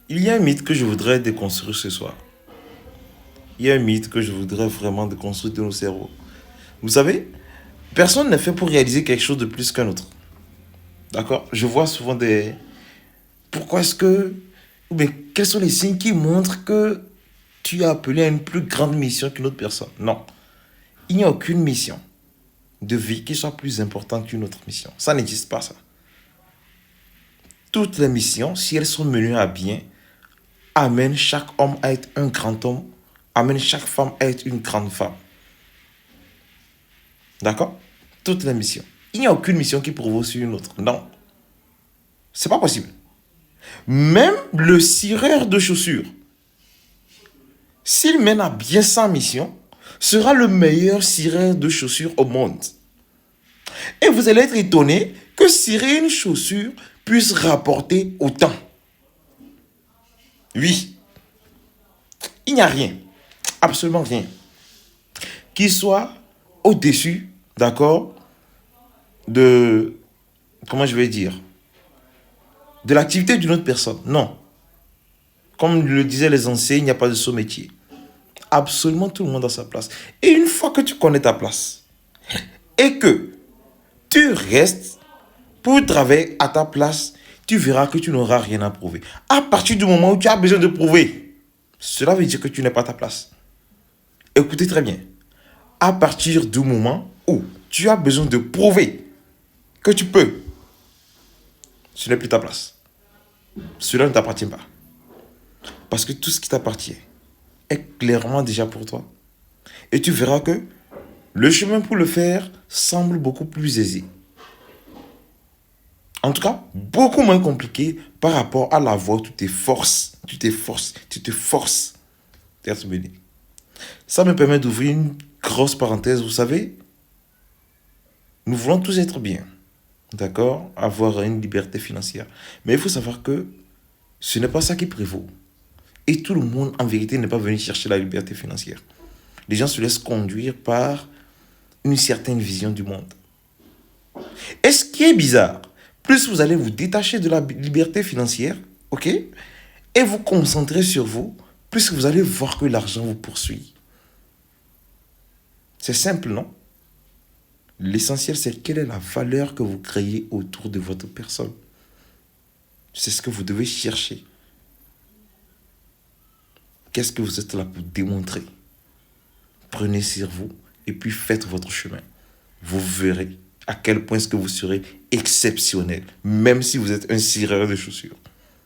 Il y a un mythe que je voudrais déconstruire ce soir. Il y a un mythe que je voudrais vraiment déconstruire de nos cerveaux. Vous savez, personne n'est fait pour réaliser quelque chose de plus qu'un autre. D'accord? Je vois souvent des... Pourquoi est-ce que... Ou bien, quels sont les signes qui montrent que tu es appelé à une plus grande mission qu'une autre personne? Non. Il n'y a aucune mission de vie qui soit plus importante qu'une autre mission. Ça n'existe pas, ça. Toutes les missions, si elles sont menées à bien, amènent chaque homme à être un grand homme, amènent chaque femme à être une grande femme. D'accord? Toutes les missions. Il n'y a aucune mission qui provoque sur une autre. Non. C'est pas possible. Même le cireur de chaussures, s'il mène à bien sa mission, sera le meilleur cireur de chaussures au monde. Et vous allez être étonné que cirer une chaussure puisse rapporter autant. Oui. Il n'y a rien. Absolument rien. Qui soit au-dessus, d'accord, de, comment je vais dire, de l'activité d'une autre personne. Non. Comme le disaient les anciens, il n'y a pas de saut métier. Absolument tout le monde a sa place. Et une fois que tu connais ta place, et que tu restes pour travailler à ta place, tu verras que tu n'auras rien à prouver. À partir du moment où tu as besoin de prouver, cela veut dire que tu n'es pas à ta place. Écoutez très bien. À partir du moment où tu as besoin de prouver que tu peux, ce n'est plus ta place. Cela ne t'appartient pas. Parce que tout ce qui t'appartient est clairement déjà pour toi. Et tu verras que le chemin pour le faire semble beaucoup plus aisé. En tout cas, beaucoup moins compliqué par rapport à la voie où tu t'efforces d'être mené. Ça me permet d'ouvrir une grosse parenthèse. Vous savez, nous voulons tous être bien, d'accord, avoir une liberté financière. Mais il faut savoir que ce n'est pas ça qui prévaut. Et tout le monde, en vérité, n'est pas venu chercher la liberté financière. Les gens se laissent conduire par une certaine vision du monde. Et ce qui est bizarre, plus vous allez vous détacher de la liberté financière, ok, et vous concentrer sur vous, plus vous allez voir que l'argent vous poursuit. C'est simple, non? L'essentiel, c'est quelle est la valeur que vous créez autour de votre personne. C'est ce que vous devez chercher. Qu'est-ce que vous êtes là pour démontrer? Prenez sur vous et puis faites votre chemin. Vous verrez à quel point est-ce que vous serez exceptionnel, même si vous êtes un cireur de chaussures.